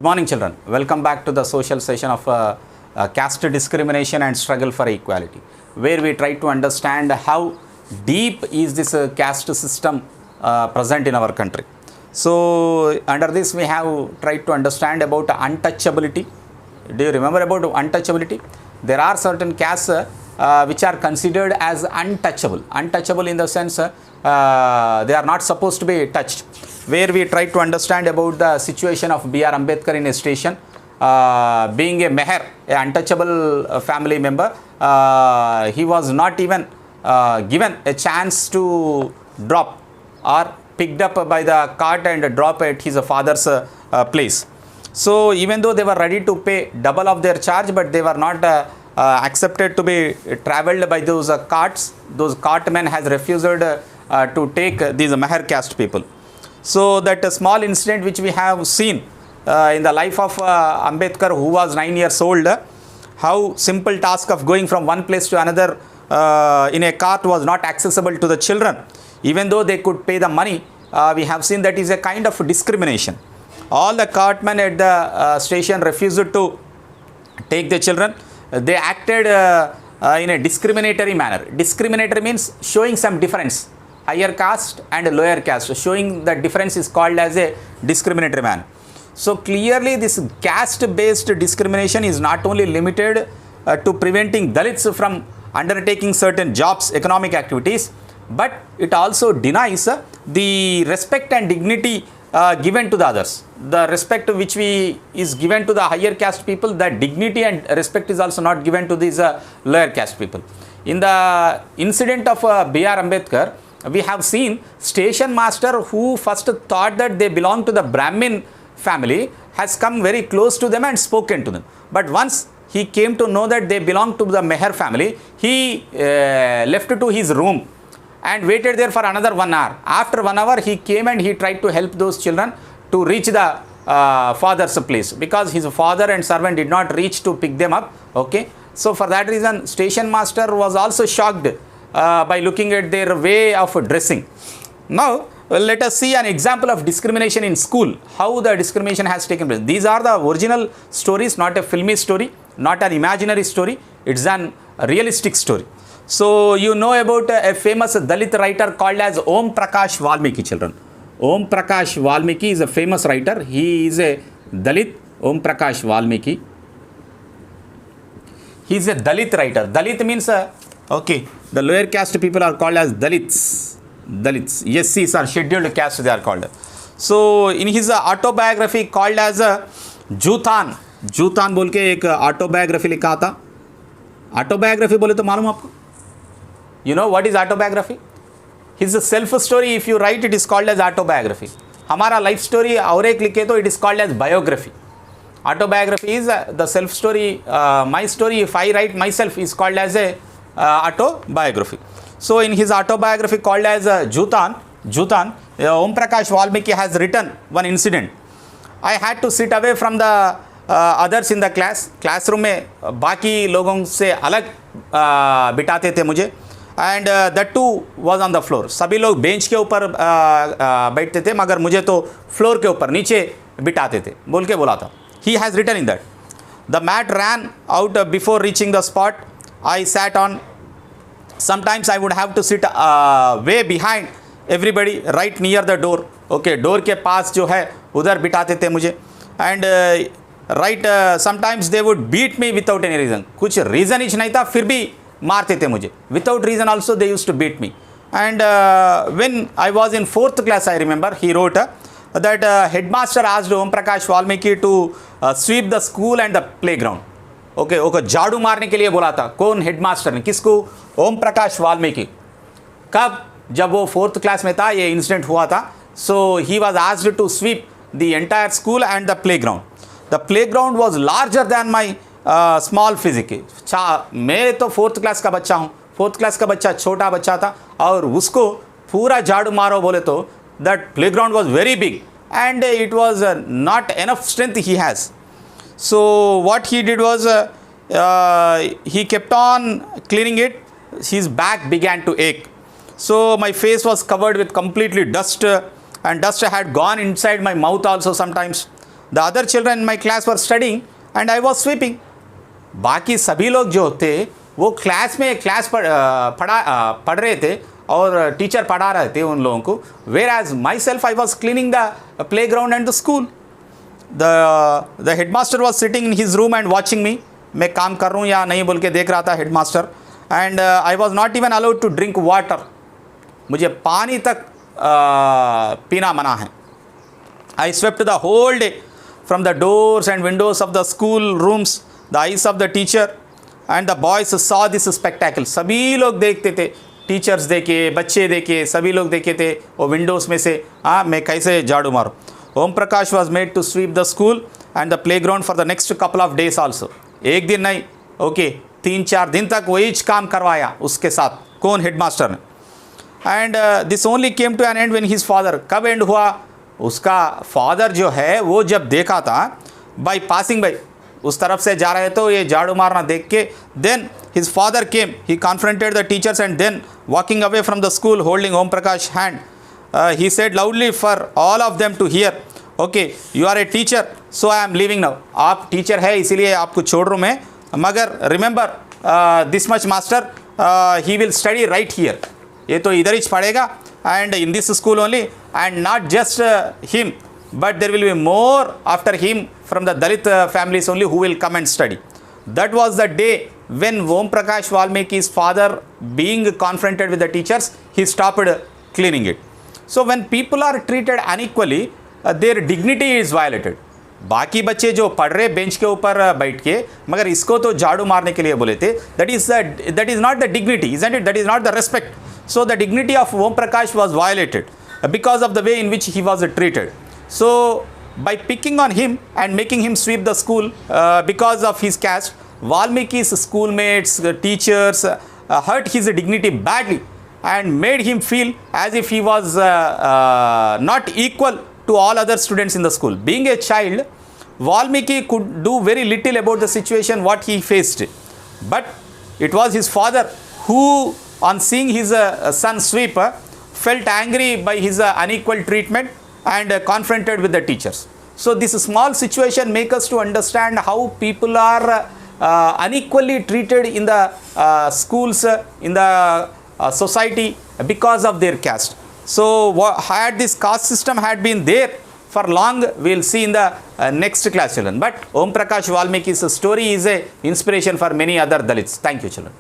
Good morning, children. Welcome back to the social session of caste discrimination and struggle for equality, where we try to understand how deep is this caste system present in our country. So, under this, we have tried to understand about untouchability. Do you remember about untouchability? There are certain castes which are considered as untouchable. Untouchable in the sense they are not supposed to be touched. Where we try to understand about the situation of B.R. Ambedkar in a station, being a meher, an untouchable family member, he was not even given a chance to drop or picked up by the cart and drop at his father's place. So even though they were ready to pay double of their charge, but they were not accepted to be travelled by those carts. Those cartmen has refused to take these meher caste people. So that small incident which we have seen in the life of Ambedkar, who was 9 years old, how simple task of going from one place to another in a cart was not accessible to the children. Even though they could pay the money, we have seen that is a kind of discrimination. All the cartmen at the station refused to take the children. They acted in a discriminatory manner. Discriminatory means showing some difference. Higher caste and lower caste, showing the difference is called as a discriminatory manner. So clearly this caste-based discrimination is not only limited to preventing Dalits from undertaking certain jobs, economic activities, but it also denies the respect and dignity given to the others. The respect which is given to the higher caste people, that dignity and respect is also not given to these lower caste people. In the incident of B.R. Ambedkar, we have seen station master who first thought that they belong to the Brahmin family has come very close to them and spoken to them. But once he came to know that they belong to the Meher family, he left to his room and waited there for another 1 hour. After 1 hour, he came and he tried to help those children to reach the father's place, because his father and servant did not reach to pick them up. Okay, so for that reason, station master was also shocked by looking at their way of dressing. Now, let us see an example of discrimination in school, how the discrimination has taken place. These are the original stories, not a filmy story, not an imaginary story. It's an realistic story. So, you know about a famous Dalit writer called as Om Prakash Valmiki, children. Om Prakash Valmiki is a famous writer. He is a Dalit, Om Prakash Valmiki. He is a Dalit writer. Dalit means, okay, the lower caste people are called as Dalits. Dalits. SCs are scheduled caste, they are called. So, in his autobiography called as Juthan. Juthan बोल के एक autobiography लिखा था. Autobiography बोले तो मालूम आपको? You know what is autobiography? His self story, if you write, it is called as autobiography. हमारा life story और एक लिखे तो it is called as biography. Autobiography is the self story, my story, if I write myself, is called as a autobiography. So in his autobiography called as Juthan, Om Prakash Valmiki has written one incident. I had to sit away from the others in the classroom में बाकी लोगों से अलग बिठाते थे मुझे, and that too was on the floor. सभी लोग बेंच के ऊपर बैठते थे, मगर मुझे तो फ्लोर के ऊपर नीचे बिठाते थे बोल के बोला था. He has written in that. The mat ran out before reaching the spot I sat on. Sometimes I would have to sit way behind everybody, right near the door. Okay, door के पास जो है उधर बिठाते थे मुझे. And sometimes they would beat me without any reason. कुछ reason ही नहीं था, फिर भी मारते थे मुझे. Without reason also they used to beat me. And when I was in 4th class, I remember he wrote that headmaster asked Om Prakash Valmiki to sweep the school and the playground. Okay झाड़ू मारने के लिए बोला था. कौन? Headmaster ने. किसको? ओम प्रकाश वाल्मीकि. कब? जब वो 4th क्लास में था, ये इंसिडेंट हुआ था. So he was asked to sweep the entire school and the playground. The playground was larger than my small physique. मैं तो 4th क्लास का बच्चा हूँ. 4th क्लास का बच्चा छोटा बच्चा था और उसको पूरा झाड़ू मारो बोले तो that playground was very big and it was not enough strength he has. So what he did was he kept on cleaning it. His back began to ache. So my face was covered with completely dust and dust had gone inside my mouth also sometimes. The other children in my class were studying and I was sweeping. बाकी सभी लोग जो थे वो class में पढ़ रहे थे और टीचर पढ़ा रहे थे उन लोगों को. Whereas myself I was cleaning the playground and the school. The headmaster was sitting in his room and watching me. मैं काम कर रहा हूँ या नहीं बोल के देख रहा था headmaster. And I was not even allowed to drink water. मुझे पानी तक पीना मना है. I swept the whole day from the doors and windows of the school rooms. The eyes of the teacher and the boys saw this spectacle. सभी लोग देखते थे, टीचर्स देखे, बच्चे देखे, सभी लोग देखे थे वो विंडोज़ में से. हाँ, मैं कैसे झाड़ू मारूँ. Om Prakash was made to sweep the school and the playground for the next couple of days also. एक दिन नहीं, ओके, 3-4 दिन तक वही काम करवाया उसके साथ. कौन? हेडमास्टर ने. And this only came to an end when his father. कब एंड हुआ? उसका फादर जो है वो जब देखा था, बाय पासिंग बाय, उस तरफ से जा रहे तो ये झाड़ू मारना देख के, then his father came, he confronted the teachers and then walking away from the school holding Om Prakash hand, he said loudly for all of them to hear, okay you are a teacher so I am leaving now. आप teacher है इसीलिए आपको छोड़ रहा हूँ मैं, मगर remember this much master, he will study right here. ये तो इधर ही पढ़ेगा and in this school only, and not just him, but there will be more after him from the Dalit families only who will come and study. That was the day when Om Prakash Valmiki's father, being confronted with the teachers, he stopped cleaning it. So when people are treated unequally, their dignity is violated. बाकी बच्चे जो पढ़ रहे bench के ऊपर बैठ के, मगर इसको तो झाड़ू मारने के लिए बोले थे, that is not the dignity, isn't it? That is not the respect. So the dignity of Om Prakash was violated because of the way in which he was treated. So by picking on him and making him sweep the school because of his caste, Valmiki's schoolmates, teachers hurt his dignity badly and made him feel as if he was not equal to all other students in the school. Being a child, Valmiki could do very little about the situation what he faced, but it was his father who, on seeing his son sweep, felt angry by his unequal treatment and confronted with the teachers. So this small situation makes us to understand how people are unequally treated in the schools, in the society because of their caste. So had this caste system had been there for long, we will see in the next class, children. But Om Prakash Valmiki's story is a inspiration for many other Dalits. Thank you, children.